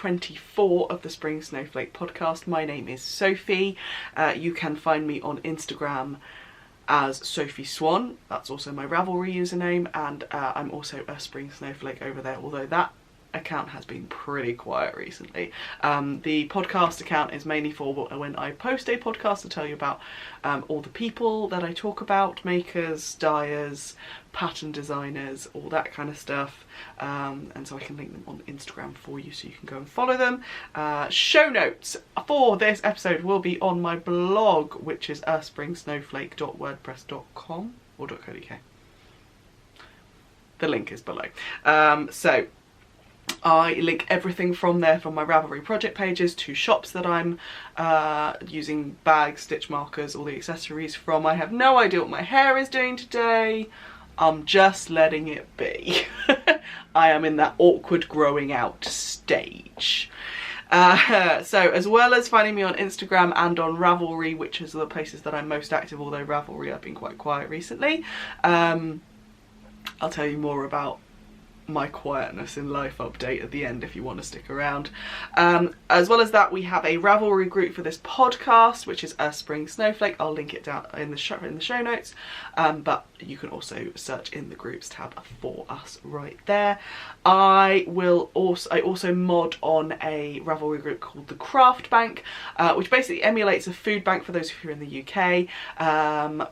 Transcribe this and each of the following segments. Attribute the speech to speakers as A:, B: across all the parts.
A: 24 of the Spring Snowflake podcast. My name is Sophie. You can find me on Instagram as Sophie Swan. That's also my Ravelry username, and I'm also a Spring Snowflake over there, although that account has been pretty quiet recently. The podcast account is mainly for when I post a podcast to tell you about all the people that I talk about, makers, dyers, pattern designers, all that kind of stuff, and so I can link them on Instagram for you so you can go and follow them. Show notes for this episode will be on my blog, which is springsnowflake.wordpress.com or .co.uk. The link is below. So I link everything from there, from my Ravelry project pages to shops that I'm using bags, stitch markers, all the accessories from. I have no idea what my hair is doing today. I'm just letting it be. I am in that awkward growing out stage. So as well as finding me on Instagram and on Ravelry, which is the places that I'm most active, although Ravelry I've been quite quiet recently, I'll tell you more about my quietness in life update at the end if you want to stick around. As well as that, we have a Ravelry group for this podcast, which is Spring Snowflake. I'll link it down in the show notes, but you can also search in the groups tab for us right there. I also mod on a Ravelry group called the Craft Bank, which basically emulates a food bank for those of you in the UK,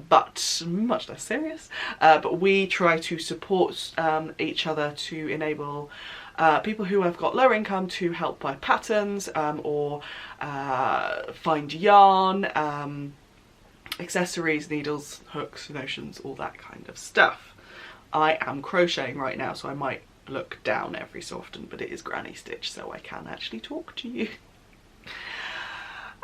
A: but much less serious. But we try to support each other to enable people who have got lower income to help buy patterns or find yarn, accessories, needles, hooks, notions, all that kind of stuff. I am crocheting right now, so I might look down every so often, but it is granny stitch, so I can actually talk to you.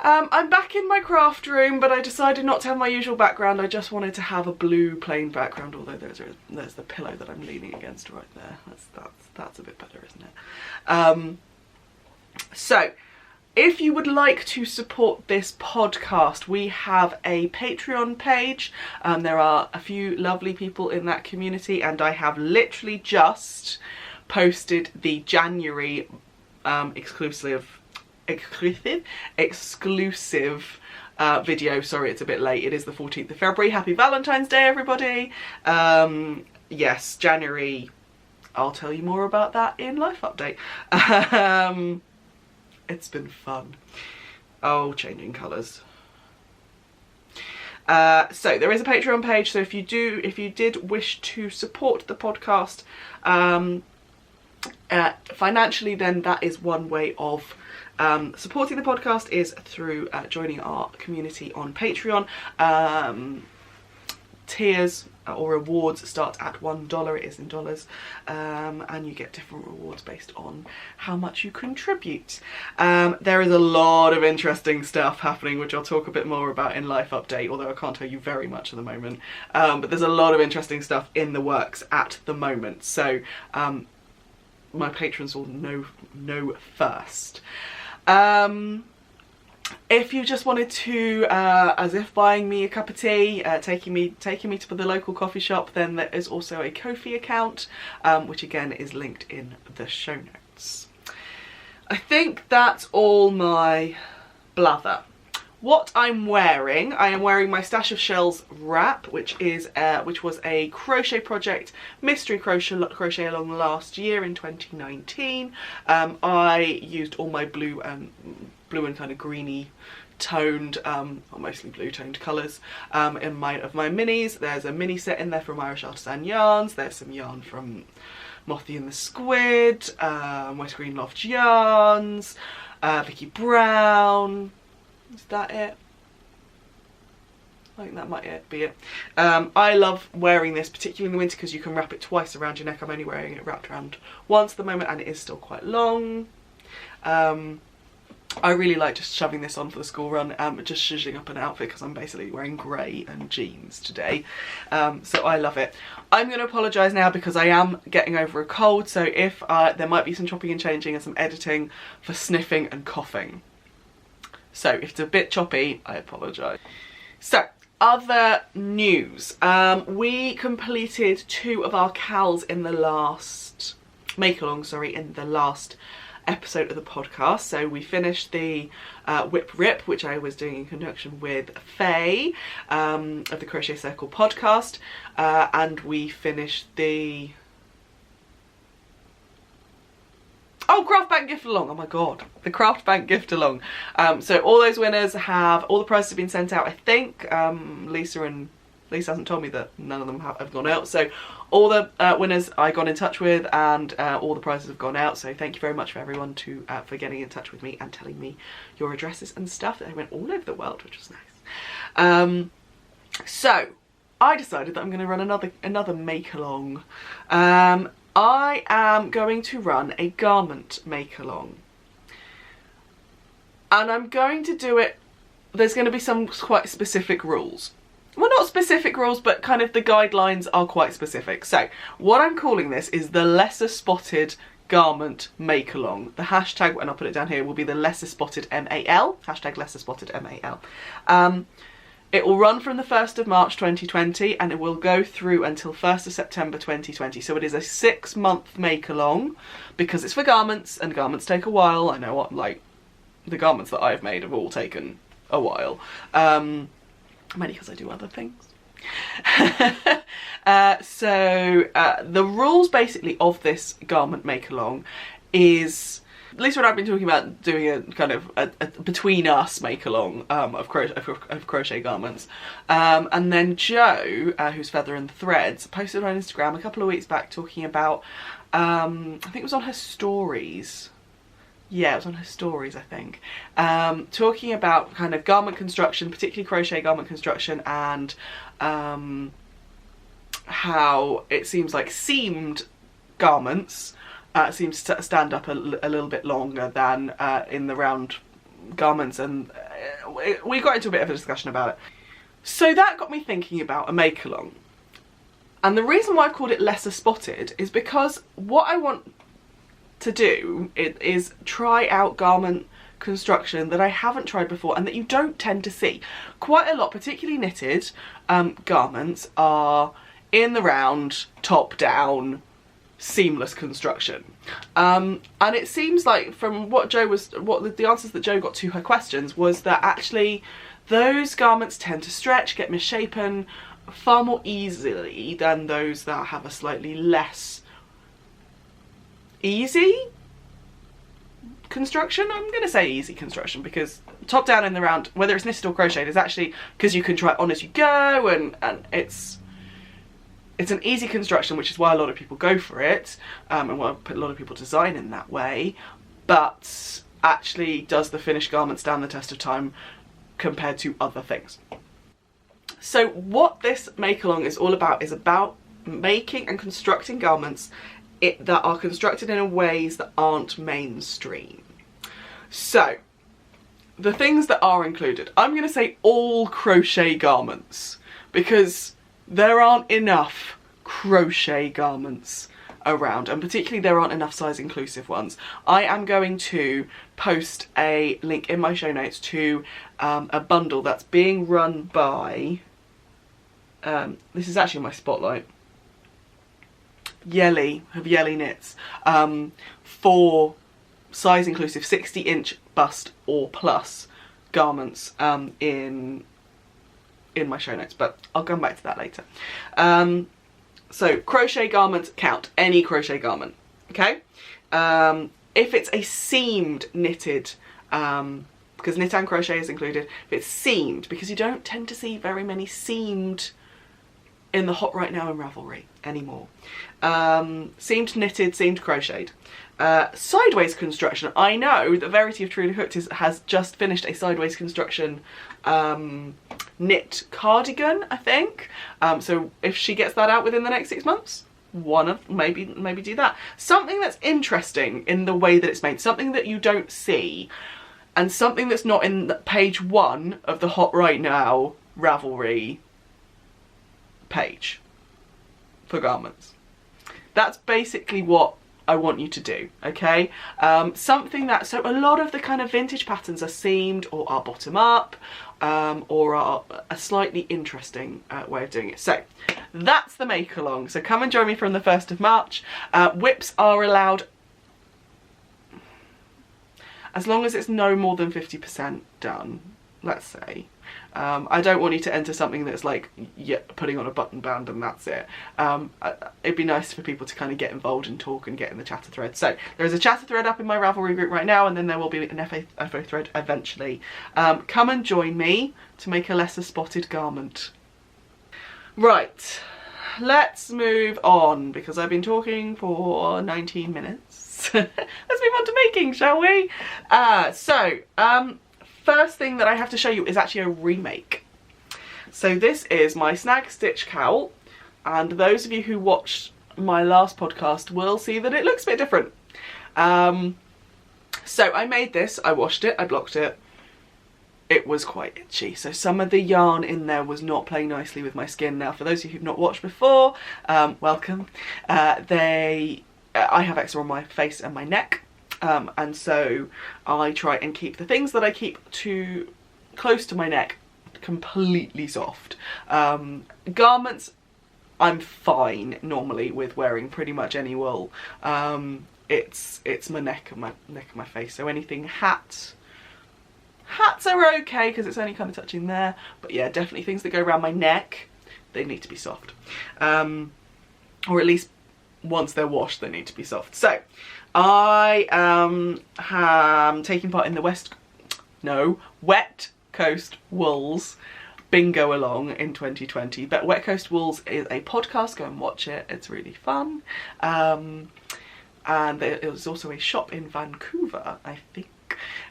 A: I'm back in my craft room, but I decided not to have my usual background. I just wanted to have a blue plain background, although there's the pillow that I'm leaning against right there. That's a bit better, isn't it? So if you would like to support this podcast, we have a Patreon page. There are a few lovely people in that community, and I have literally just posted the January exclusive video. Sorry, it's a bit late. It is the 14th of February. Happy Valentine's Day, everybody. Yes, January. I'll tell you more about that in Life Update. It's been fun. Oh, changing colours. So there is a Patreon page, so if you did wish to support the podcast financially, then that is one way of supporting the podcast, is through joining our community on Patreon. Tiers or rewards start at $1, it is in dollars, and you get different rewards based on how much you contribute. There is a lot of interesting stuff happening, which I'll talk a bit more about in Life Update, although I can't tell you very much at the moment, but there's a lot of interesting stuff in the works at the moment, so my patrons will know first. If you just wanted to, as if buying me a cup of tea, taking me to the local coffee shop, then there is also a Ko-fi account, which again is linked in the show notes. I think that's all my blather. What I'm wearing, I am wearing my Stash of Shells wrap, which was a crochet project, mystery crochet along last year in 2019. I used all my blue and kind of greeny toned, or mostly blue toned colours in my minis. There's a mini set in there from Irish Artisan Yarns. There's some yarn from Mothy and the Squid, West Green Loft Yarns, Vicky Brown. Is that it? I think that might be it. I love wearing this, particularly in the winter, because you can wrap it twice around your neck. I'm only wearing it wrapped around once at the moment, and it is still quite long. I really like just shoving this on for the school run, just zhuzhing up an outfit, because I'm basically wearing grey and jeans today. So I love it. I'm going to apologise now because I am getting over a cold, so if there might be some chopping and changing and some editing for sniffing and coughing. So if it's a bit choppy, I apologise. So, other news. We completed 2 of our cals in the last, make-along, sorry, in the last episode of the podcast. So we finished the Whip Rip, which I was doing in conjunction with Faye of the Crochet Circle podcast, and we finished the Craft Bank gift along. Oh my god, the Craft Bank gift along. So all those winners all the prizes have been sent out, I think. Lisa hasn't told me that none of them have gone out. So all the winners I got in touch with, and all the prizes have gone out. So thank you very much for everyone for getting in touch with me and telling me your addresses and stuff. They went all over the world, which was nice. So I decided that I'm going to run another make along. I am going to run a garment make along, and I'm going to do it. There's going to be some quite specific rules. Well, not specific rules, but kind of the guidelines are quite specific. So what I'm calling this is the lesser spotted garment make along. The hashtag, and I'll put it down here, will be the lesser spotted MAL, hashtag lesser spotted MAL. It will run from the 1st of March 2020 and it will go through until 1st of September 2020. So it is a 6-month make along, because it's for garments and garments take a while. I know what, like, the garments that I've made have all taken a while. Mainly because I do other things. The rules basically of this garment make along is, Lisa and I have been talking about doing a kind of a between us make along of crochet garments, and then Jo, who's Feather and Threads, posted on Instagram a couple of weeks back talking about I think it was on her stories. Yeah, it was on her stories, I think. Talking about kind of garment construction, particularly crochet garment construction, and how it seems like seamed garments seems to stand up a little bit longer than in the round garments, and we got into a bit of a discussion about it. So that got me thinking about a make along. And the reason why I've called it lesser spotted is because what I want to do is try out garment construction that I haven't tried before and that you don't tend to see. Quite a lot, particularly knitted garments, are in the round, top down, seamless construction. And it seems like from what the answers that Jo got to her questions was that actually those garments tend to stretch, get misshapen far more easily than those that have a slightly less easy construction. I'm going to say easy construction because top down in the round, whether it's knitted or crocheted, is actually because you can try it on as you go, and it's an easy construction, which is why a lot of people go for it, and why a lot of people design in that way, but actually does the finished garment stand the test of time compared to other things. So what this make along is all about is about making and constructing garments that are constructed in ways that aren't mainstream. So the things that are included, I'm going to say all crochet garments, because there aren't enough crochet garments around, and particularly there aren't enough size inclusive ones. I am going to post a link in my show notes to a bundle that's being run by this is actually my spotlight, Yelly of Yelly Knits, for size inclusive 60-inch bust or plus garments in my show notes, but I'll come back to that later. So crochet garments count, any crochet garment, okay? If it's a seamed knitted, because knit and crochet is included, if it's seamed, because you don't tend to see very many seamed in the hot right now in Ravelry anymore. Seamed knitted, seamed crocheted. Sideways construction. I know that Verity of Truly Hooked has just finished a sideways construction knit cardigan, I think. So if she gets that out within the next 6 months, maybe do that. Something that's interesting in the way that it's made, something that you don't see, and something that's not in page 1 of the Hot Right Now Ravelry page for garments. That's basically what I want you to do, okay? Something that, so a lot of the kind of vintage patterns are seamed or are bottom up, or are a slightly interesting way of doing it. So that's the make along. So come and join me from the 1st of March. Whips are allowed. as long as it's no more than 50% done, let's say. I don't want you to enter something that's like, yeah, putting on a button band and that's it. It'd be nice for people to kind of get involved and talk and get in the chatter thread. So there is a chatter thread up in my Ravelry group right now, and then there will be an FO thread eventually. Come and join me to make a lesser spotted garment. Right, let's move on because I've been talking for 19 minutes. Let's move on to making, shall we? First thing that I have to show you is actually a remake. So this is my snag stitch cowl, and those of you who watched my last podcast will see that it looks a bit different. So I made this, I washed it, I blocked it. It was quite itchy, so some of the yarn in there was not playing nicely with my skin. Now, for those of you who've not watched before, welcome. I have eczema on my face and my neck. And so I try and keep the things that I keep too close to my neck completely soft. Garments, I'm fine normally with wearing pretty much any wool. It's my neck and my face. So anything hats are okay because it's only kind of touching there. But yeah, definitely things that go around my neck, they need to be soft. Or at least once they're washed, they need to be soft. So I am taking part in the Wet Coast Wools bingo along in 2020. But Wet Coast Wools is a podcast, go and watch it, it's really fun. And it was also a shop in Vancouver, I think.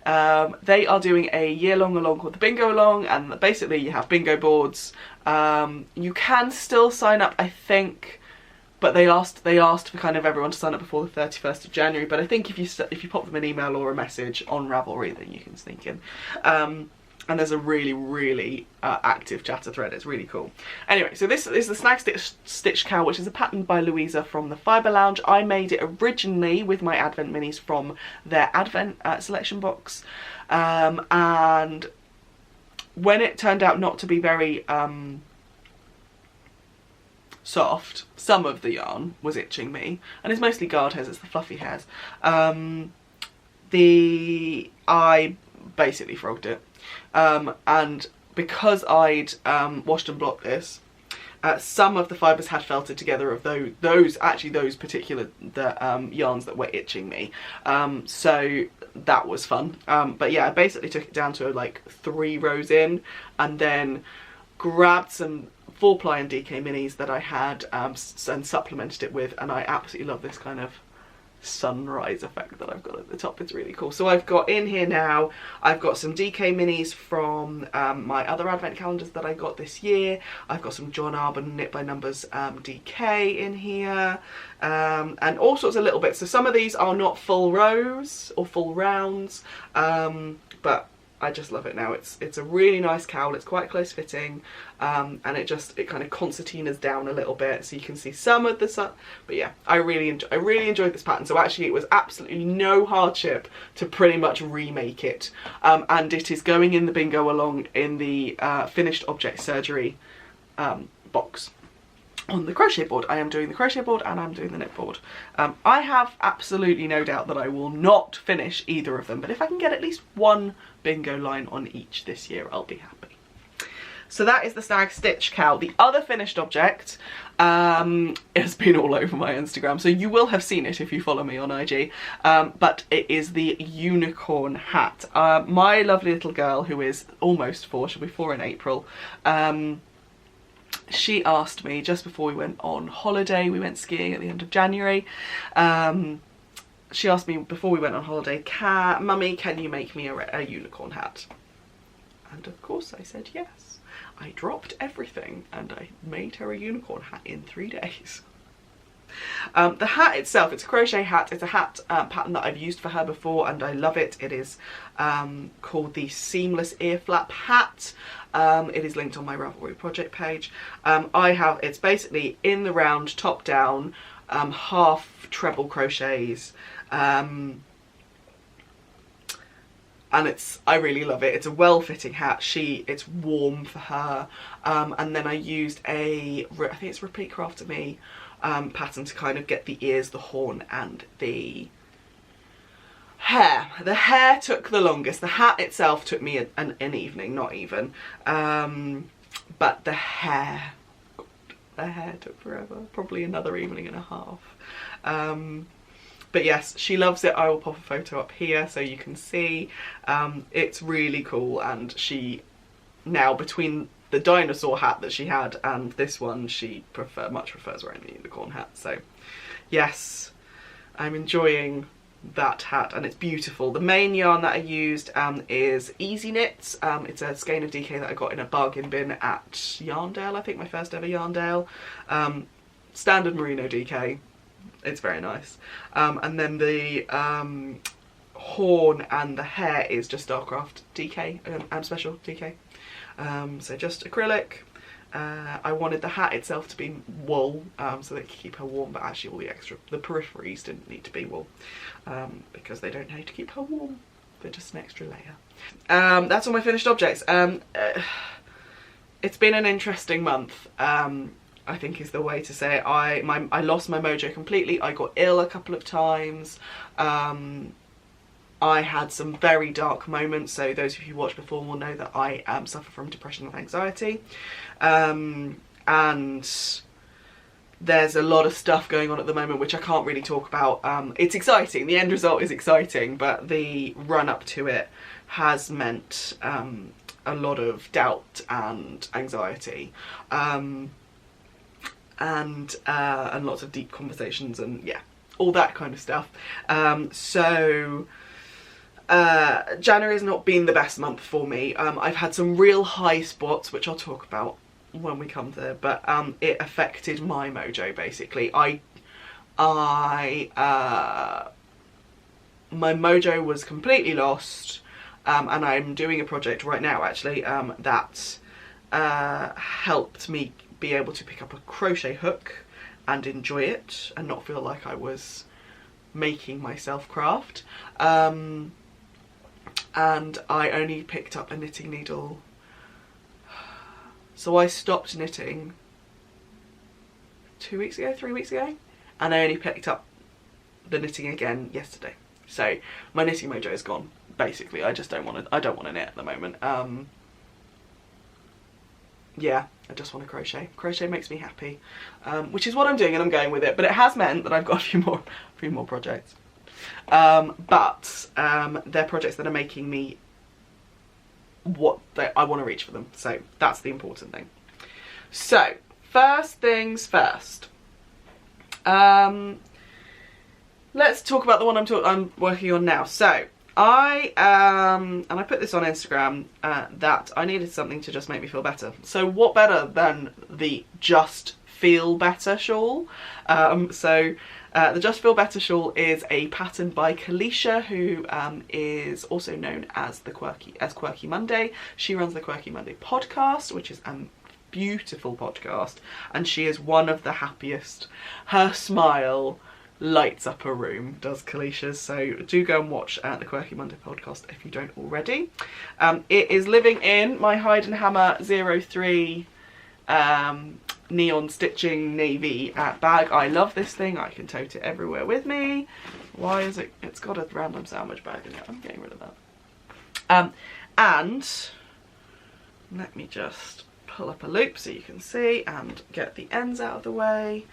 A: They are doing a year-long along called the Bingo Along, and basically you have bingo boards. You can still sign up, I think, but they asked for kind of everyone to sign up before the 31st of January. But I think if you pop them an email or a message on Ravelry, then you can sneak in. And there's a really active chatter thread. It's really cool. Anyway, so this is the Snag Stitch Cowl, which is a pattern by Louisa from the Fibre Lounge. I made it originally with my Advent minis from their Advent selection box. And when it turned out not to be very soft, some of the yarn was itching me, and it's mostly guard hairs, it's the fluffy hairs. I basically frogged it, and because I'd washed and blocked this, some of the fibres had felted together of those particular yarns that were itching me, so that was fun. But yeah, I basically took it down to like 3 rows in, and then grabbed some 4-ply and DK minis that I had and supplemented it with, and I absolutely love this kind of sunrise effect that I've got at the top. It's really cool. So I've got in here now, I've got some DK minis from my other advent calendars that I got this year. I've got some John Arbon Knit by Numbers DK in here, and all sorts of little bits. So some of these are not full rows or full rounds, but I just love it now. It's a really nice cowl. It's quite close fitting, and it kind of concertinas down a little bit, so you can see some of the sun. But yeah, I really enjoyed this pattern. So actually, it was absolutely no hardship to pretty much remake it, and it is going in the bingo along in the finished object surgery box. On the crochet board, I am doing the crochet board and I'm doing the knit board. I have absolutely no doubt that I will not finish either of them, but if I can get at least one bingo line on each this year, I'll be happy. So that is the Snag Stitch Cowl. The other finished object has been all over my Instagram, so you will have seen it if you follow me on IG, but it is the unicorn hat. My lovely little girl, who is almost 4, she'll be 4 in April, she asked me just before we went on holiday, we went skiing at the end of January, she asked me before we went on holiday, Mummy, can you make me a unicorn hat? And of course I said yes. I dropped everything and I made her a unicorn hat in 3 days. The hat itself, it's a crochet hat. It's a hat pattern that I've used for her before and I love it. It is called the Seamless Ear Flap Hat. It is linked on my Ravelry project page. It's basically in the round, top down, half treble crochets, and I really love it. It's a well-fitting hat. It's warm for her, and then I used I think it's Repeat Craft to Me pattern to kind of get the ears, the horn and the Hair. The hair took the longest. The hat itself took me an evening, not even. But the hair took forever. Probably another evening and a half. But yes, she loves it. I will pop a photo up here so you can see. It's really cool, and she now, between the dinosaur hat that she had and this one, she much prefers wearing the unicorn hat. So yes, I'm enjoying that hat, and it's beautiful. The main yarn that I used is Easy Knits. It's a skein of DK that I got in a bargain bin at Yarndale, I think, my first ever Yarndale. Standard merino DK. It's very nice. And then the horn and the hair is just Starcraft DK, special DK. So just acrylic. I wanted the hat itself to be wool, so that it could keep her warm, but actually all the peripheries didn't need to be wool, because they don't know to keep her warm. They're just an extra layer. That's all my finished objects. It's been an interesting month, I think is the way to say it. I lost my mojo completely. I got ill a couple of times. I had some very dark moments, so those of you who watched before will know that I suffer from depression and anxiety. And there's a lot of stuff going on at the moment which I can't really talk about. It's exciting, the end result is exciting, but the run up to it has meant a lot of doubt and anxiety. And lots of deep conversations, and yeah, all that kind of stuff. January has not been the best month for me. I've had some real high spots, which I'll talk about when we come there, but it affected my mojo basically. My mojo was completely lost, and I'm doing a project right now actually that helped me be able to pick up a crochet hook and enjoy it and not feel like I was making myself craft. And I only picked up a knitting needle. So I stopped knitting 2 weeks ago, 3 weeks ago, and I only picked up the knitting again yesterday. So my knitting mojo is gone. Basically, I just don't want to knit at the moment. Yeah, I just want to crochet. Crochet makes me happy, which is what I'm doing, and I'm going with it. But it has meant that I've got a few more projects. But they're projects that are making me what I want to reach for them. So that's the important thing. So first things first. Let's talk about the one I'm working on now. So and I put this on Instagram, that I needed something to just make me feel better. So what better than the Just Feel Better shawl? The Just Feel Better shawl is a pattern by Kalisha, who is also known as Quirky Monday. She runs the Quirky Monday podcast, which is a beautiful podcast, and she is one of the happiest. Her smile lights up a room, does Kalisha's. So do go and watch the Quirky Monday podcast if you don't already. It is living in my Hide and Hammer 03 neon stitching navy bag. I love this thing. I can tote it everywhere with me. Why is it? It's got a random sandwich bag in it. I'm getting rid of that. And let me just pull up a loop so you can see and get the ends out of the way.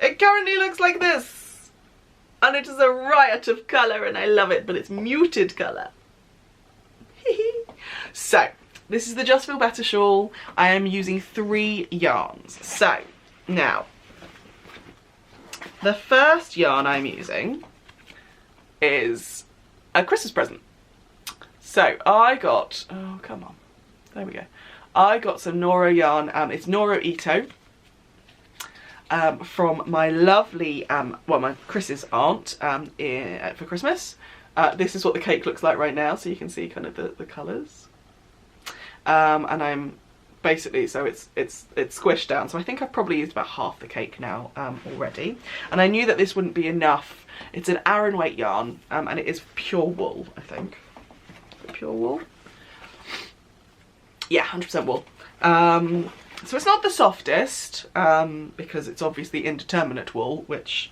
A: It currently looks like this, and it is a riot of colour, and I love it, but it's muted colour. So this is the Just Feel Better shawl. I am using 3 yarns. So now the first yarn I'm using is a Christmas present. So I got, oh come on, there we go. I got some Noro yarn. It's Noro Ito. From my lovely, my Chris's aunt for Christmas. This is what the cake looks like right now, so you can see kind of the colours. And I'm basically, so it's squished down, so I think I've probably used about half the cake now already. And I knew that this wouldn't be enough. It's an Aran weight yarn, and it is pure wool, I think. Pure wool? Yeah, 100% wool. So it's not the softest, because it's obviously indeterminate wool, which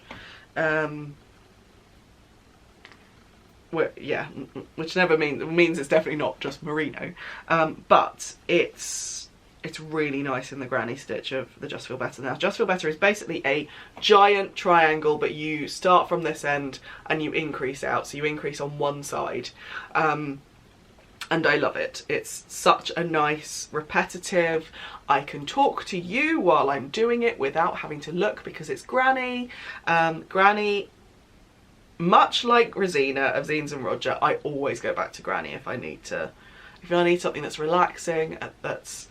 A: yeah, which never means it's definitely not just merino, but it's really nice in the granny stitch of the Just Feel Better. Now, Just Feel Better is basically a giant triangle, but you start from this end and you increase out, so you increase on one side, and I love it. It's such a nice, repetitive, I can talk to you while I'm doing it without having to look, because it's granny. Granny, much like Rosina of Zines and Roger, I always go back to granny if I need something that's relaxing, that's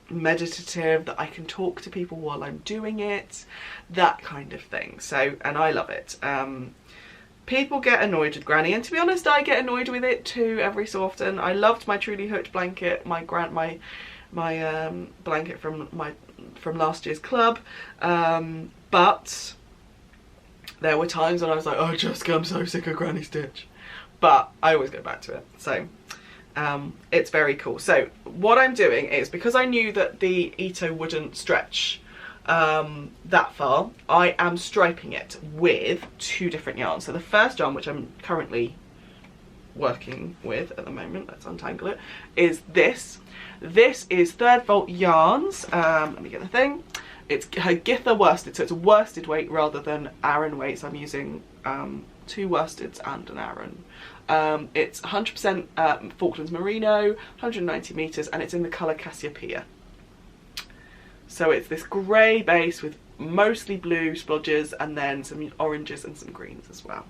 A: meditative, that I can talk to people while I'm doing it, that kind of thing. So, and I love it. People get annoyed with granny, and to be honest, I get annoyed with it too every so often. I loved my Truly Hooked blanket, my blanket from last year's club, but there were times when I was like, oh Jessica, I'm so sick of granny stitch, but I always go back to it. So it's very cool. So what I'm doing is, because I knew that the Ito wouldn't stretch that far, I am striping it with 2 different yarns. So the first yarn, which I'm currently working with at the moment, let's untangle it, is this. This is 3rd Volt Yarns. Let me get the thing. It's her Githa worsted, so it's a worsted weight rather than Aran weight. So I'm using 2 worsteds and an Aran. It's 100% Falklands Merino, 190 meters, and it's in the colour Cassiopeia. So it's this grey base with mostly blue splodges and then some oranges and some greens as well.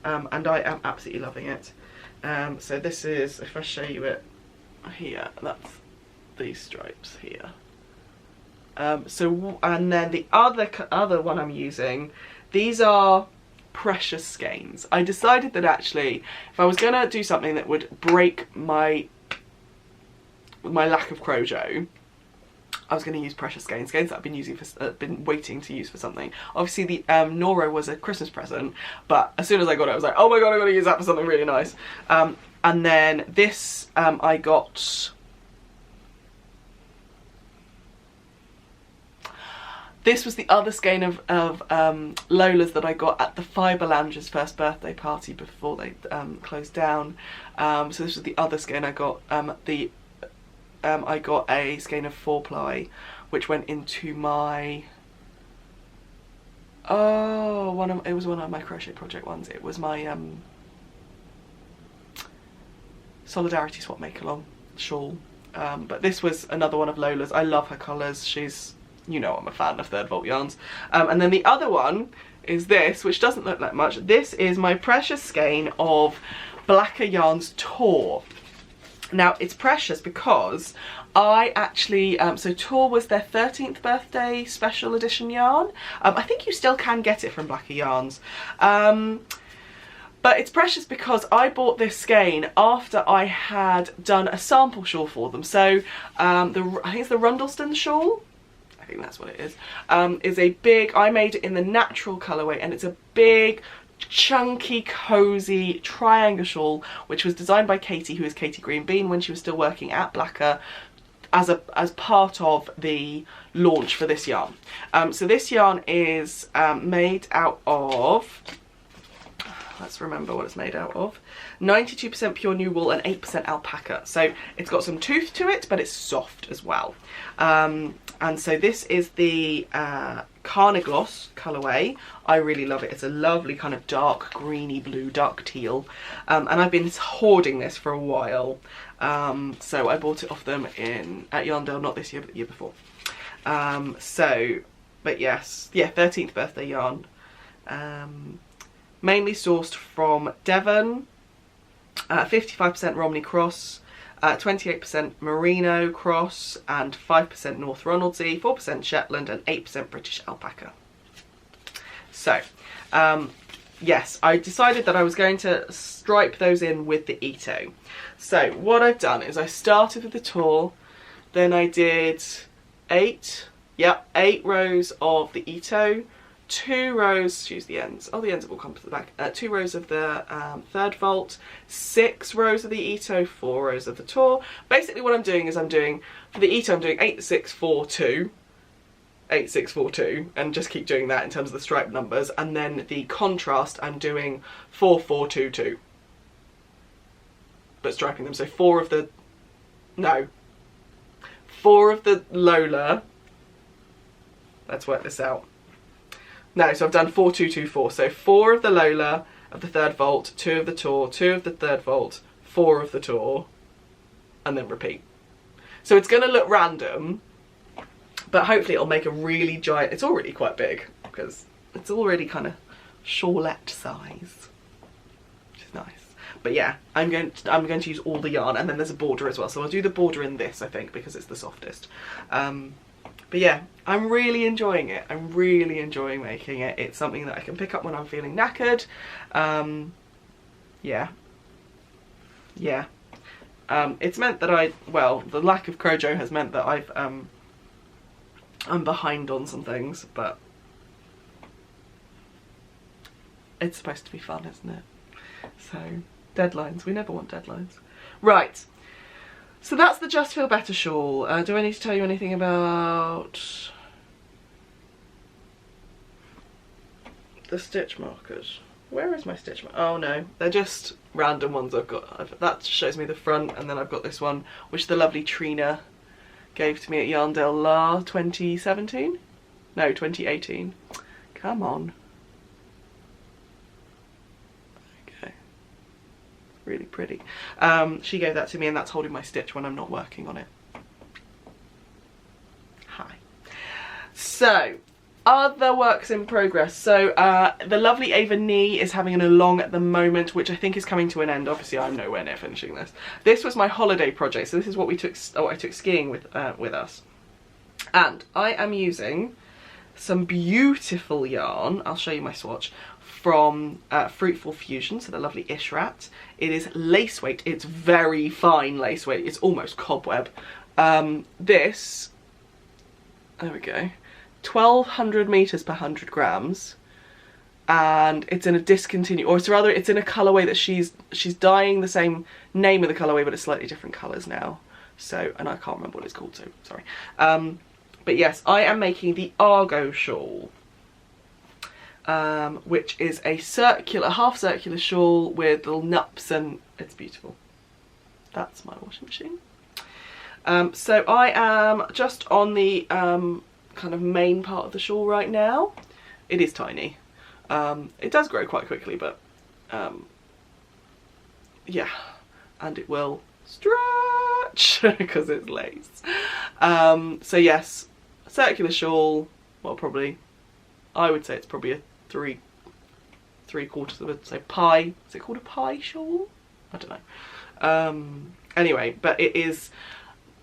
A: And I am absolutely loving it. So this is, if I show you it here, that's these stripes here. And then the other one I'm using, these are precious skeins. I decided that actually, if I was going to do something that would break my lack of Crojo, I was going to use precious skeins that I've been waiting to use for something. Obviously the Noro was a Christmas present, but as soon as I got it, I was like, oh my god, I'm going to use that for something really nice. And then this I got. This was the other skein of Lola's that I got at the Fibre Lounge's first birthday party before they closed down. So this was the other skein I got. I got a skein of 4-ply, which went into my... Oh, it was one of my crochet project ones. It was my Solidarity Swap Make-Along shawl. But this was another one of Lola's. I love her colours. She's... You know I'm a fan of 3rd Volt yarns. And then the other one is this, which doesn't look like much. This is my precious skein of Blacker Yarns Tour. Now it's precious because I actually, so Tour was their 13th birthday special edition yarn. I think you still can get it from Blacker Yarns. But it's precious because I bought this skein after I had done a sample shawl for them. So I think it's the Rundleston shawl. I think that's what it is a big, I made it in the natural colourway, and it's a big, chunky, cosy triangle shawl, which was designed by Katie, who is Katie Green Bean, when she was still working at Blacker, as part of the launch for this yarn. So this yarn is made out of, let's remember what it's made out of, 92% pure new wool and 8% alpaca. So it's got some tooth to it, but it's soft as well. And so this is the Carnagloss colourway. I really love it. It's a lovely kind of dark greeny blue, dark teal. And I've been hoarding this for a while. So I bought it off them at Yarndale, not this year, but the year before. But yes, yeah, 13th birthday yarn. Mainly sourced from Devon, 55% Romney Cross, 28% Merino Cross, and 5% North Ronaldsy, 4% Shetland, and 8% British Alpaca. So, yes, I decided that I was going to stripe those in with the Ito. So what I've done is I started with the Tour, then I did 8 rows of the Ito, 2 rows, choose the ends, the ends have all come to the back, 2 rows of the 3rd Volt, 6 rows of the Ito, 4 rows of the Tour. Basically what I'm doing is for the Ito I'm doing 8, 6, 4, 2, 8642 and just keep doing that in terms of the stripe numbers, and then the contrast I'm doing 4422, but striping them. So 4 of the Lola, let's work this out. No, so I've done 4224, so 4 of the Lola of the 3rd vault, 2 of the Tour, 2 of the 3rd vault, 4 of the Tour, and then repeat. So it's going to look random, but hopefully it'll make a really giant, it's already quite big because it's already kind of shawlette size, which is nice. But yeah, I'm going to use all the yarn, and then there's a border as well. So I'll do the border in this, I think, because it's the softest. But yeah, I'm really enjoying it. I'm really enjoying making it. It's something that I can pick up when I'm feeling knackered. Yeah. It's meant that the lack of Crojo has meant that I'm behind on some things, but it's supposed to be fun, isn't it? So, deadlines. We never want deadlines. Right. So that's the Just Feel Better shawl. Do I need to tell you anything about the stitch markers? Where is my stitch marker? Oh no, they're just random ones I've got. That shows me the front, and then I've got this one, which the lovely Trina gave to me at Yarndale La 2017? No, 2018. Come on. Really pretty. She gave that to me, and that's holding my stitch when I'm not working on it. Hi. So, other works in progress. So, the lovely Ava Nee is having an along at the moment, which I think is coming to an end. Obviously, I'm nowhere near finishing this. This was my holiday project, so this is what I took skiing with us. And I am using some beautiful yarn. I'll show you my swatch. From Fruitful Fusion, so the lovely Ishrat. It is lace weight. It's very fine lace weight. It's almost cobweb. This, there we go, 1200 meters per 100 grams, and it's in a discontinued, or it's rather it's in a colorway that she's dyeing the same name of the colorway, but it's slightly different colors now. So, and I can't remember what it's called, so sorry. But yes, I am making the Argo shawl. Which is a half circular shawl with little nups, and it's beautiful. That's my washing machine. So I am just on the kind of main part of the shawl right now. It is tiny. It does grow quite quickly, but yeah, and it will stretch because it's lace. So yes, circular shawl. Well, probably, I would say it's probably a three quarters of a pie. Is it called a pie shawl? I don't know. Anyway, but it is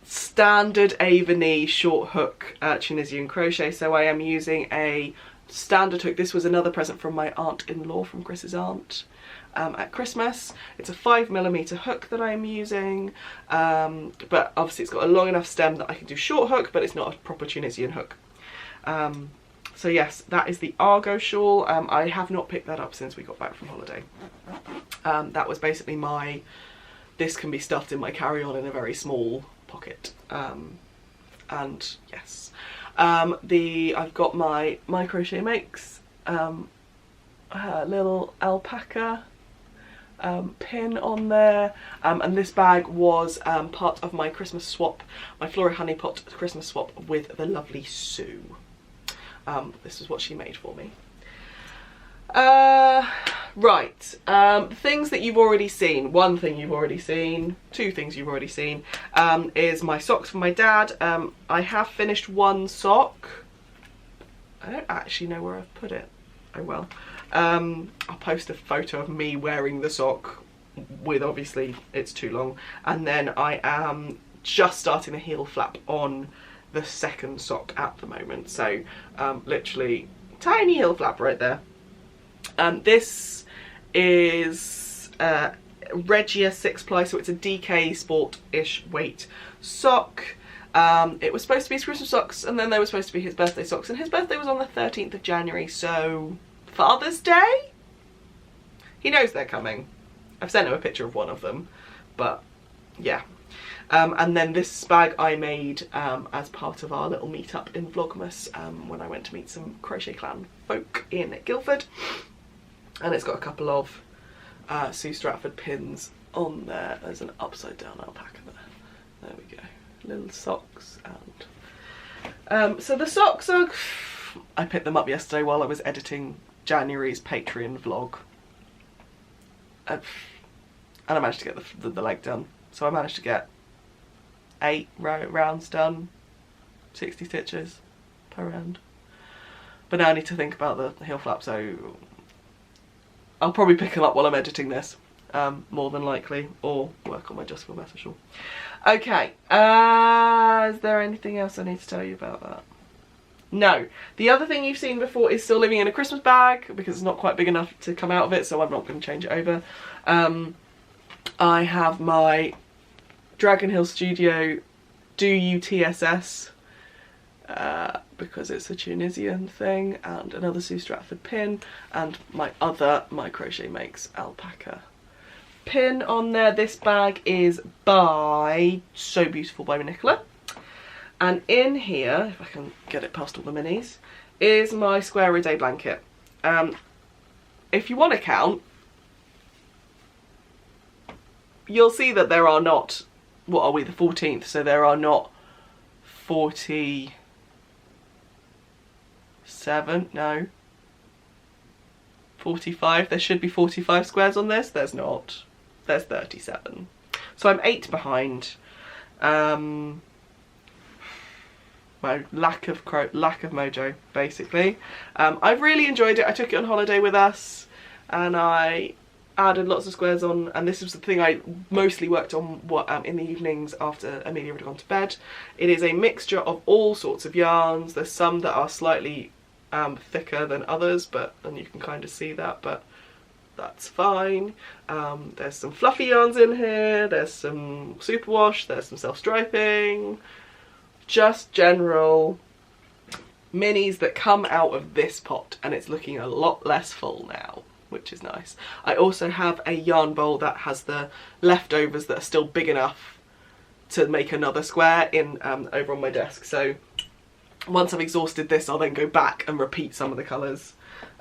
A: standard Ava Nee short hook Tunisian crochet. So I am using a standard hook. This was another present from my aunt-in-law, from Chris's aunt, at Christmas. It's a 5mm hook that I'm using, but obviously it's got a long enough stem that I can do short hook, but it's not a proper Tunisian hook. So yes, that is the Argo shawl. I have not picked that up since we got back from holiday. That was basically this can be stuffed in my carry-on in a very small pocket. And yes, I've got my Crochet Makes little alpaca pin on there, and this bag was part of my Christmas swap, my Flora Honeypot Christmas swap with the lovely Sue. This is what she made for me. Right, things that you've already seen. One thing you've already seen, two things you've already seen, is my socks for my dad. I have finished one sock. I don't actually know where I've put it. Oh well. I'll post a photo of me wearing the sock with, obviously it's too long, and then I am just starting the heel flap on the second sock at the moment. So literally tiny heel flap right there. This is Regia 6-ply, so it's a DK sport-ish weight sock. It was supposed to be his Christmas socks, and then they were supposed to be his birthday socks, and his birthday was on the 13th of January, so Father's Day? He knows they're coming. I've sent him a picture of one of them, but yeah. And then this bag I made as part of our little meetup in Vlogmas when I went to meet some Crochet Clan folk in Guildford. And it's got a couple of Sue Stratford pins on there. There's an upside down alpaca there. There we go. Little socks. And so the socks are, I picked them up yesterday while I was editing January's Patreon vlog. And I managed to get the leg done. So I managed to get 8 rounds done, 60 stitches per round. But now I need to think about the heel flap, so I'll probably pick them up while I'm editing this, more than likely, or work on my Just for Better shawl. Okay, is there anything else I need to tell you about that? No. The other thing you've seen before is still living in a Christmas bag, because it's not quite big enough to come out of it, so I'm not going to change it over. I have my Dragon Hill Studio Do You TSS, because it's a Tunisian thing, and another Sue Stratford pin, and my other My Crochet Makes alpaca pin on there. This bag is by So Beautiful by Nicola. And in here, if I can get it past all the minis, is my Square a Day blanket. If you want to count, you'll see that there are not, what are we, the 14th, so there are not 47, no, 45, there should be 45 squares on this, there's not, there's 37. So I'm 8 behind. My lack of mojo, basically. I've really enjoyed it. I took it on holiday with us and I added lots of squares on, and this was the thing I mostly worked on in the evenings after Amelia had gone to bed. It is a mixture of all sorts of yarns. There's some that are slightly thicker than others, and you can kind of see that, but that's fine. There's some fluffy yarns in here, there's some superwash, there's some self-striping, just general minis that come out of this pot, and it's looking a lot less full now, which is nice. I also have a yarn bowl that has the leftovers that are still big enough to make another square in over on my desk. So once I've exhausted this, I'll then go back and repeat some of the colours,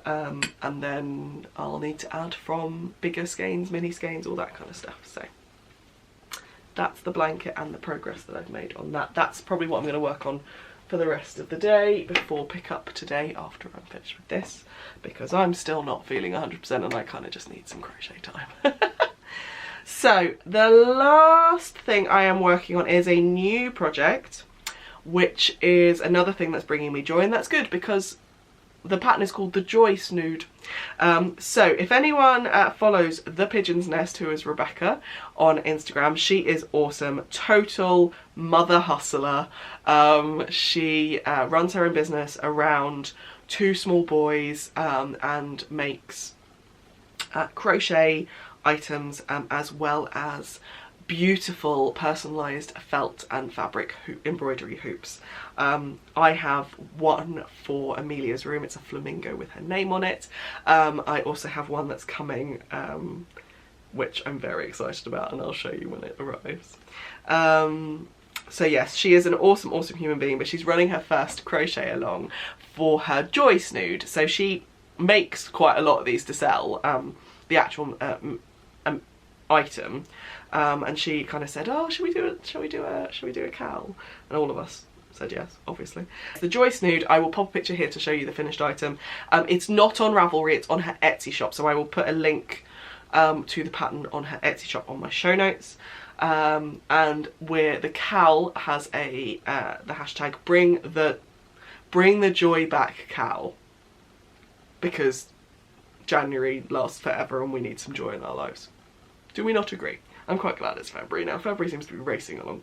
A: and then I'll need to add from bigger skeins, mini skeins, all that kind of stuff. So that's the blanket and the progress that I've made on that. That's probably what I'm going to work on for the rest of the day before pick up today after I'm finished with this, because I'm still not feeling 100% and I kind of just need some crochet time. So the last thing I am working on is a new project, which is another thing that's bringing me joy, and that's good because the pattern is called the Joy Snood. So if anyone follows The Pigeon's Nest, who is Rebecca, on Instagram, she is awesome, total mother hustler. She runs her own business around 2 small boys, and makes crochet items, as well as beautiful personalised felt and fabric embroidery hoops. I have one for Amelia's room. It's a flamingo with her name on it. I also have one that's coming, which I'm very excited about, and I'll show you when it arrives. So yes, she is an awesome, awesome human being, but she's running her first crochet along for her Joy Snood. So she makes quite a lot of these to sell, the actual item, and she kind of said, oh, shall we do a cowl? And all of us said yes, obviously. The Joy Snood, I will pop a picture here to show you the finished item. It's not on Ravelry, it's on her Etsy shop, so I will put a link to the pattern on her Etsy shop on my show notes. And where the cowl has a the hashtag bring the joy back cowl, because January lasts forever and we need some joy in our lives. Do we not agree? I'm quite glad it's February now. February seems to be racing along.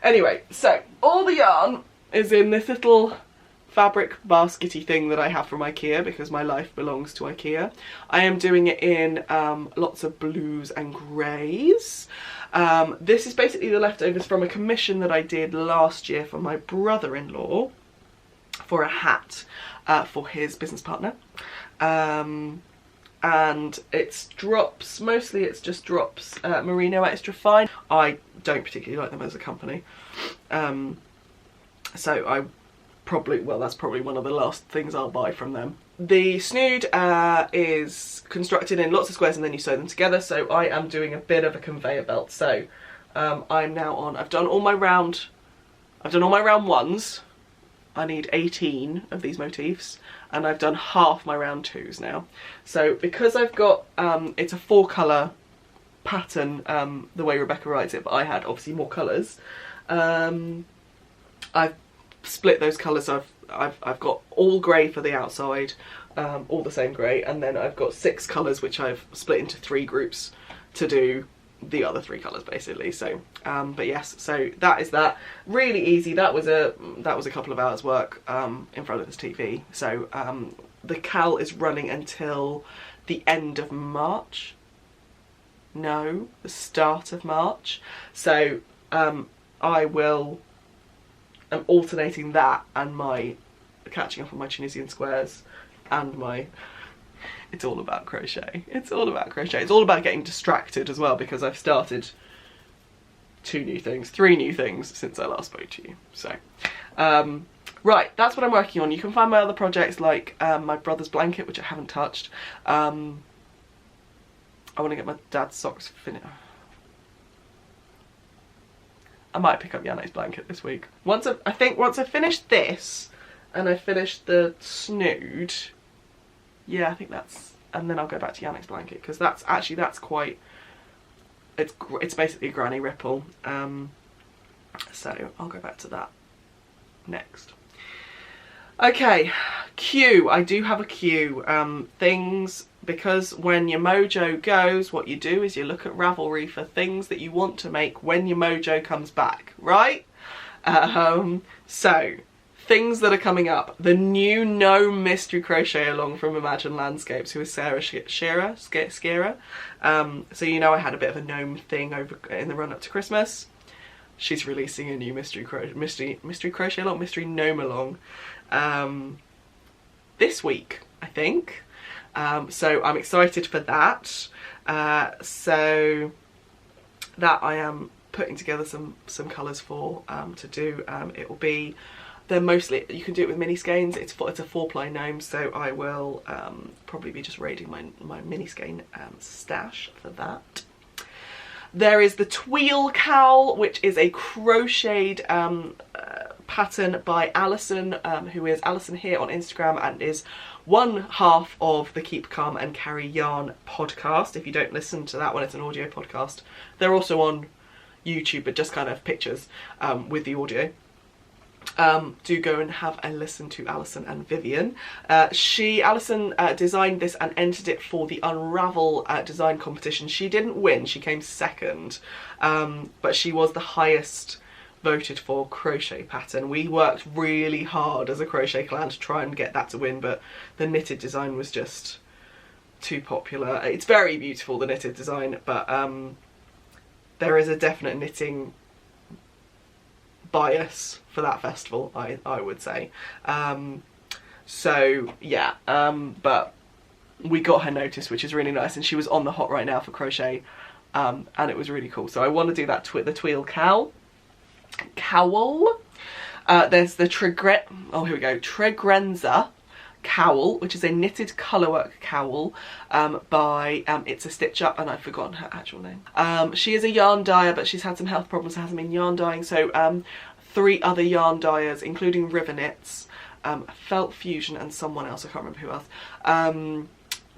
A: Anyway, so all the yarn is in this little fabric baskety thing that I have from IKEA, because my life belongs to IKEA. I am doing it in lots of blues and greys. This is basically the leftovers from a commission that I did last year for my brother-in-law for a hat for his business partner. And it's drops, mostly it's just drops merino extra fine. I don't particularly like them as a company. So I probably, well, that's probably one of the last things I'll buy from them. The snood is constructed in lots of squares and then you sew them together, so I am doing a bit of a conveyor belt. So I'm now on, I've done all my round ones. I need 18 of these motifs, and I've done half my round twos now. So because I've got, it's a 4-colour pattern, the way Rebecca writes it, but I had obviously more colours. I've split those colours. I've got all grey for the outside, all the same grey, and then I've got 6 colours which I've split into 3 groups to do the other 3 colours basically. So but yes, so that is that. Really easy. That was a couple of hours work in front of this TV. So the cowl is running until the end of March. No, the start of March. So I'm alternating that and my catching up on my Tunisian squares and my, it's all about crochet. It's all about crochet. It's all about getting distracted as well, because I've started 3 new things since I last spoke to you. So right, that's what I'm working on. You can find my other projects like my brother's blanket, which I haven't touched. I want to get my dad's socks finished. I might pick up Yannick's blanket this week. I think once I finish this and I finish the snood, yeah, I think that's, and then I'll go back to Yannick's blanket, because that's quite, it's basically a granny ripple. So I'll go back to that next. Okay, queue. I do have a queue. Things, because when your mojo goes, what you do is you look at Ravelry for things that you want to make when your mojo comes back, right? So, things that are coming up. The new gnome mystery crochet along from Imagine Landscapes, who is Sarah Shearer. So you know I had a bit of a gnome thing over in the run up to Christmas. She's releasing a new mystery crochet along, mystery gnome along this week, I think. So I'm excited for that. So that I am putting together some colours for to do. It will be, they're mostly, you can do it with mini skeins. It's a 4-ply gnome, so I will probably be just raiding my mini skein stash for that. There is the Tweel cowl, which is a crocheted pattern by Alison, who is Alison here on Instagram and is one half of the Keep Calm and Carry Yarn podcast. If you don't listen to that one, it's an audio podcast. They're also on YouTube, but just kind of pictures with the audio. Do go and have a listen to Alison and Vivian. Alison designed this and entered it for the Unravel design competition. She didn't win, she came second, but she was the highest voted for crochet pattern. We worked really hard as a crochet clan to try and get that to win, but the knitted design was just too popular. It's very beautiful, the knitted design, but there is a definite knitting bias for that festival, I would say. So yeah, but we got her notice, which is really nice, and she was on the hot right now for crochet, and it was really cool. So I want to do that the Tweel cowl. There's the Tregrenza cowl, which is a knitted colourwork cowl by It's a Stitch Up, and I've forgotten her actual name. She is a yarn dyer, but she's had some health problems, so hasn't been yarn dyeing. So 3 other yarn dyers, including River Knits, Felt Fusion, and someone else, I can't remember who else,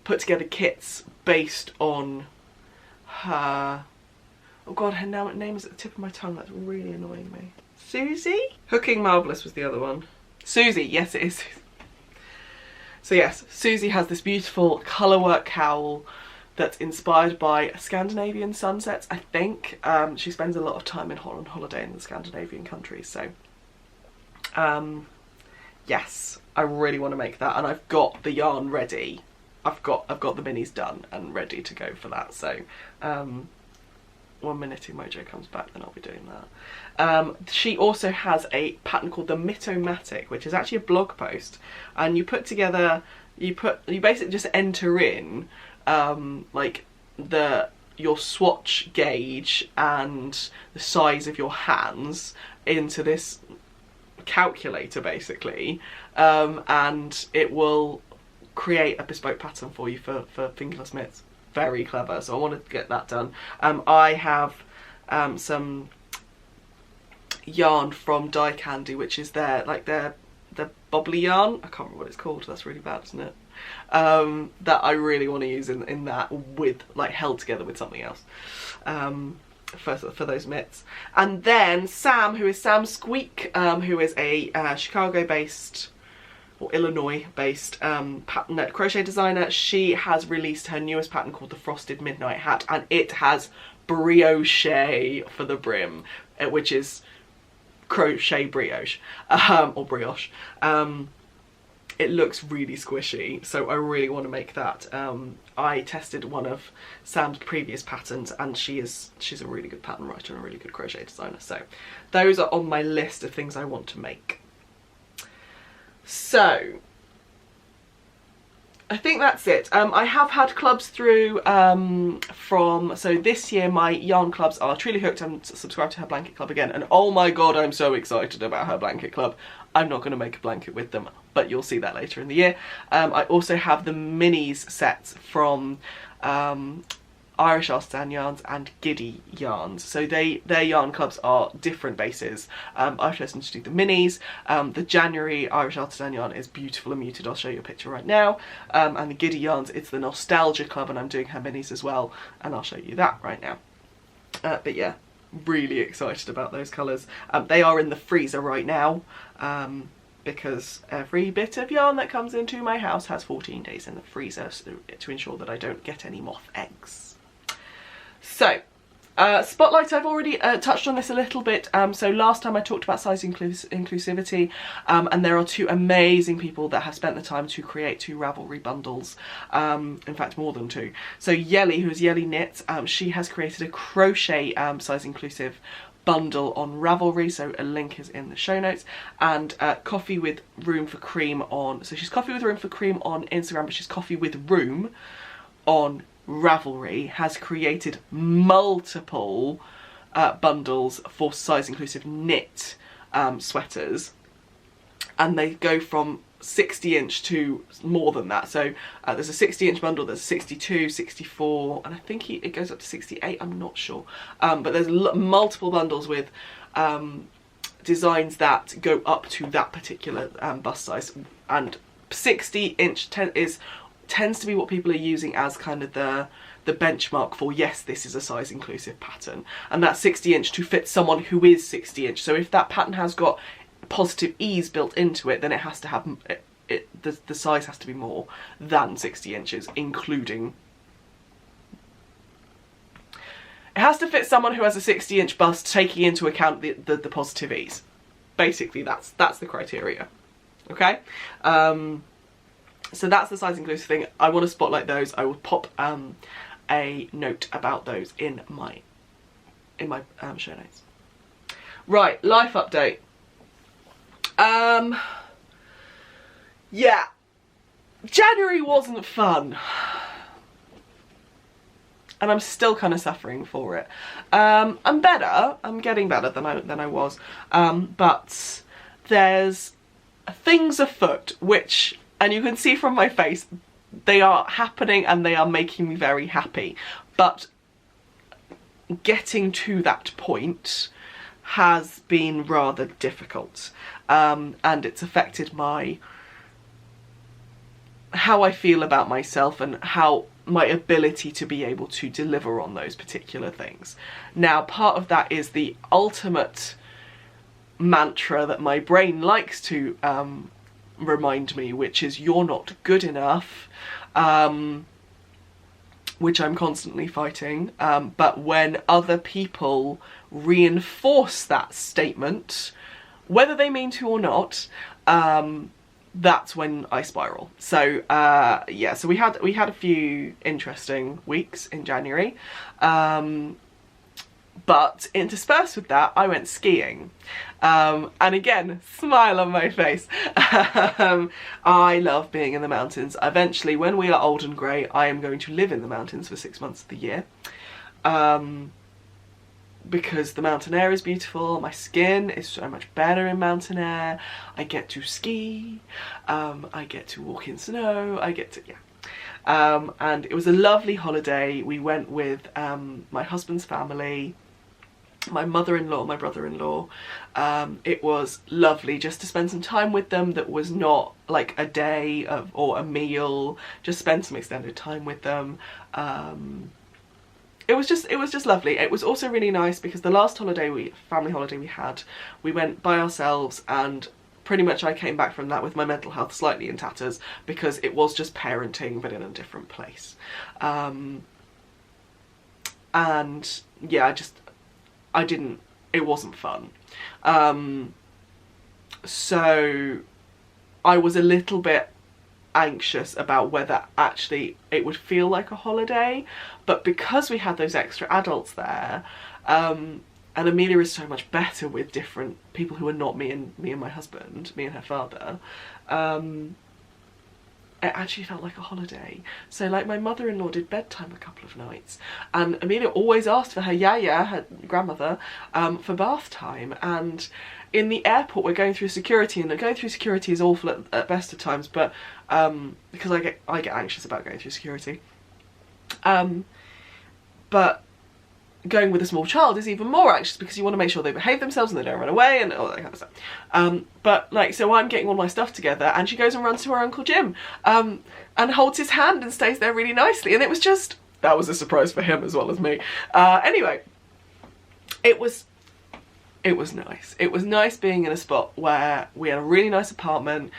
A: put together kits based on her, oh god, her name is at the tip of my tongue, that's really annoying me. Susie? Hooking Marvellous was the other one. Susie, yes it is. So yes, Susie has this beautiful colourwork cowl that's inspired by Scandinavian sunsets, I think. She spends a lot of time on holiday in the Scandinavian countries, so yes, I really want to make that, and I've got the yarn ready. I've got the minis done and ready to go for that, so when my knitting mojo comes back, then I'll be doing that. She also has a pattern called the Mitomatic, which is actually a blog post, and you put together, you basically just enter in like your swatch gauge and the size of your hands into this calculator basically, and it will create a bespoke pattern for you for fingerless mitts. Very clever. So I want to get that done. I have some yarn from Dye Candy, which is their the bobbly yarn. I can't remember what it's called. That's really bad, isn't it? That I really want to use in that, with like held together with something else, for those mitts. And then Sam, who is Sam Squeak, who is a Chicago-based or Illinois-based crochet designer. She has released her newest pattern called the Frosted Midnight Hat, and it has brioche for the brim, which is crochet brioche, or brioche. It looks really squishy, so I really want to make that. I tested one of Sam's previous patterns, and she's a really good pattern writer and a really good crochet designer, so those are on my list of things I want to make. So I think that's it. I have had clubs through so this year my yarn clubs are Truly Hooked. I'm subscribed to her blanket club again, and oh my god, I'm so excited about her blanket club. I'm not going to make a blanket with them, but you'll see that later in the year. I also have the minis sets from Irish Arstan Yarns and Giddy Yarns. So their yarn clubs are different bases. I've chosen to do the minis. The January Irish Artisan yarn is Beautiful and Muted. I'll show you a picture right now. And the Giddy Yarns, it's the Nostalgia Club, and I'm doing her minis as well, and I'll show you that right now. But yeah, really excited about those colours. They are in the freezer right now, because every bit of yarn that comes into my house has 14 days in the freezer to ensure that I don't get any moth eggs. So, Spotlight, I've already touched on this a little bit. So last time I talked about size inclusivity, and there are two amazing people that have spent the time to create 2 Ravelry bundles, in fact more than 2. So Yelly, who is Yelly Knits, she has created a crochet size inclusive bundle on Ravelry, so a link is in the show notes, and Coffee with Room for Cream on, so she's Coffee with Room for Cream on Instagram, but she's Coffee with Room on Ravelry, has created multiple bundles for size inclusive knit sweaters, and they go from 60-inch to more than that. So there's a 60-inch bundle, there's a 62, 64, and I think it goes up to 68, I'm not sure. But there's multiple bundles with designs that go up to that particular bust size, and 60-inch tends to be what people are using as kind of the benchmark for, yes, this is a size inclusive pattern, and that's 60-inch to fit someone who is 60-inch. So if that pattern has got positive ease built into it, then it has to have the size has to be more than 60 inches, including, it has to fit someone who has a 60-inch bust, taking into account the positive ease. Basically, that's the criteria. Okay. So that's the size inclusive thing. I want to spotlight those. I will pop a note about those in my show notes. Right, life update. Yeah, January wasn't fun, and I'm still kind of suffering for it. I'm better. I'm getting better than I was, but there's things afoot which, and you can see from my face, they are happening and they are making me very happy. But getting to that point has been rather difficult, and it's affected how I feel about myself and how my ability to be able to deliver on those particular things. Now, part of that is the ultimate mantra that my brain likes to remind me, which is you're not good enough, which I'm constantly fighting, but when other people reinforce that statement, whether they mean to or not, that's when I spiral. So yeah, so we had a few interesting weeks in January, but interspersed with that, I went skiing. And again, smile on my face. I love being in the mountains. Eventually, when we are old and grey, I am going to live in the mountains for 6 months of the year. because the mountain air is beautiful, my skin is so much better in mountain air, I get to ski, I get to walk in snow, I get to, and it was a lovely holiday. We went with my husband's family, my mother-in-law, my brother-in-law. It was lovely just to spend some time with them that was not like a day or a meal, just spend some extended time with them. It was just lovely. It was also really nice because the last family holiday we had, we went by ourselves, and pretty much I came back from that with my mental health slightly in tatters because it was just parenting but in a different place. And yeah, it wasn't fun. So I was a little bit anxious about whether actually it would feel like a holiday, but because we had those extra adults there, and Amelia is so much better with different people who are not me and my husband, me and her father, it actually felt like a holiday. So like my mother-in-law did bedtime a couple of nights, and Amelia always asked for her yaya, her grandmother, for bath time. And in the airport we're going through security, and going through security is awful at best of times, but because I get anxious about going through security. But going with a small child is even more anxious because you want to make sure they behave themselves and they don't run away and all that kind of stuff. But like, so I'm getting all my stuff together, and she goes and runs to her Uncle Jim, and holds his hand and stays there really nicely, and that was a surprise for him as well as me. Anyway, it was nice. It was nice being in a spot where we had a really nice apartment.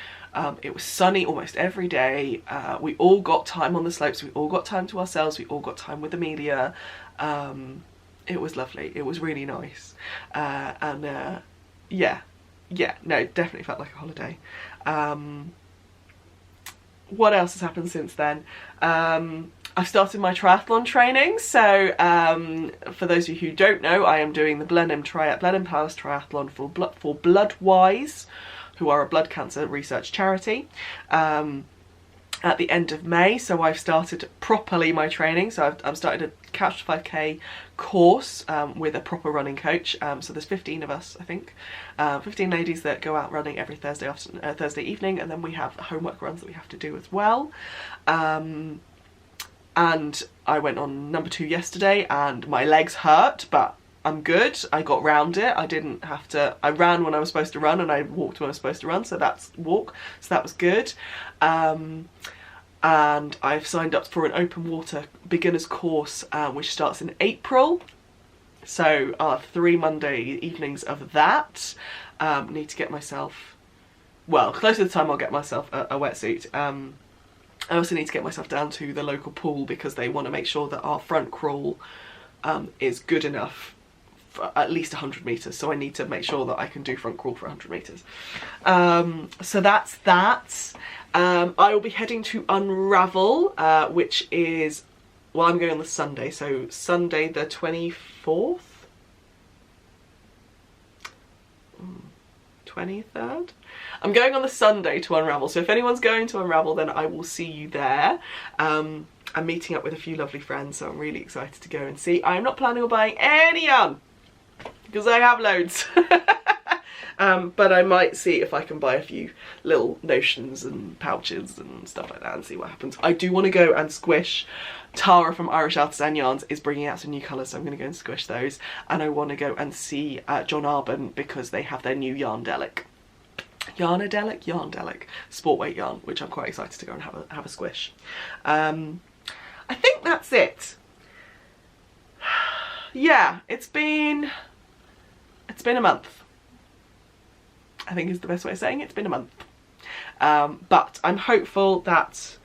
A: It was sunny almost every day. We all got time on the slopes. We all got time to ourselves. We all got time with Amelia. It was lovely. It was really nice. No, definitely felt like a holiday. What else has happened since then? I've started my triathlon training. So for those of you who don't know, I am doing the Blenheim Palace Triathlon for Bloodwise, who are a blood cancer research charity, at the end of May. So I've started properly my training. So I've started a Couch to 5K course with a proper running coach. So there's 15 of us, I think, 15 ladies that go out running every Thursday evening, and then we have homework runs that we have to do as well. And I went on number 2 yesterday, and my legs hurt, but I'm good. I got round it. I ran when I was supposed to run, and I walked when I was supposed to run, so that was good. And I've signed up for an open water beginners course, which starts in April. So I'll have 3 Monday evenings of that. Need to get myself, well, close to the time I'll get myself a wetsuit. I also need to get myself down to the local pool because they want to make sure that our front crawl is good enough for at least 100 metres. So I need to make sure that I can do front crawl for 100 metres. So that's that. I will be heading to Unravel, which is, well, I'm going on the Sunday, so Sunday the 24th? 23rd? I'm going on the Sunday to Unravel, so if anyone's going to Unravel, then I will see you there. I'm meeting up with a few lovely friends, so I'm really excited to go and see. I'm not planning on buying any yarn, because I have loads. But I might see if I can buy a few little notions and pouches and stuff like that and see what happens. I do want to go and squish. Tara from Irish Artisan Yarns is bringing out some new colours, so I'm going to go and squish those. And I want to go and see John Arbon because they have their new Yarndelic sport weight yarn, which I'm quite excited to go and have a squish. I think that's it. Yeah, it's been a month, I think is the best way of saying it. It's been a month. But I'm hopeful that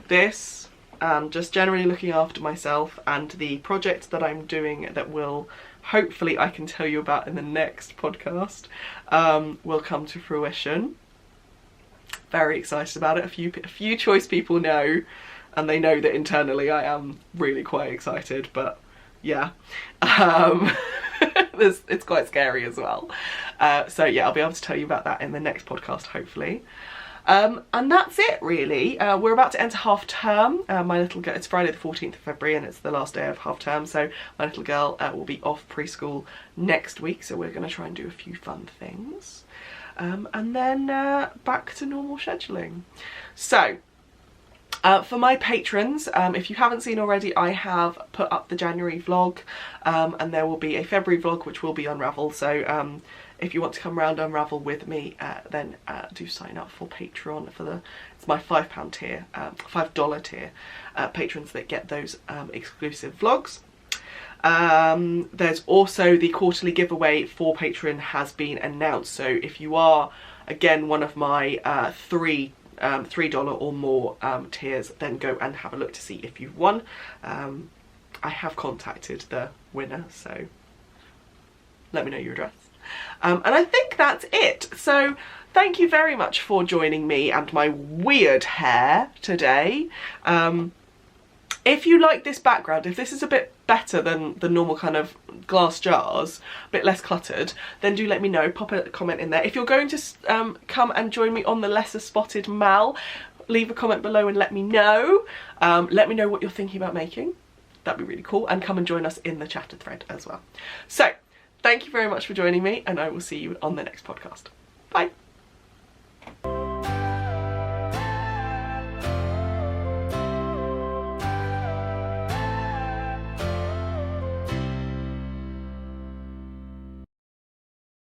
A: this, just generally looking after myself, and the project that I'm doing that will hopefully I can tell you about in the next podcast, will come to fruition. Very excited about it. A few choice people know, and they know that internally I am really quite excited, but yeah. It's quite scary as well. So yeah, I'll be able to tell you about that in the next podcast, hopefully. And that's it really. We're about to enter half term. My little girl, it's Friday the 14th of February and it's the last day of half term, so my little girl will be off preschool next week, so we're going to try and do a few fun things. And then back to normal scheduling. So for my patrons, if you haven't seen already, I have put up the January vlog, and there will be a February vlog which will be Unravel, so if you want to come around Unravel with me, then do sign up for Patreon for it's my £5 tier, $5 tier patrons that get those exclusive vlogs. There's also the quarterly giveaway for Patreon has been announced, so if you are again one of my $3 or more tiers, then go and have a look to see if you've won. I have contacted the winner, so let me know your address. And I think that's it. So thank you very much for joining me and my weird hair today. If you like this background, if this is a bit better than the normal kind of glass jars, a bit less cluttered, then do let me know, pop a comment in there. If you're going to come and join me on the lesser spotted mal, leave a comment below and let me know. Let me know what you're thinking about making. That'd be really cool, and come and join us in the chatter thread as well. So, thank you very much for joining me, and I will see you on the next podcast. Bye.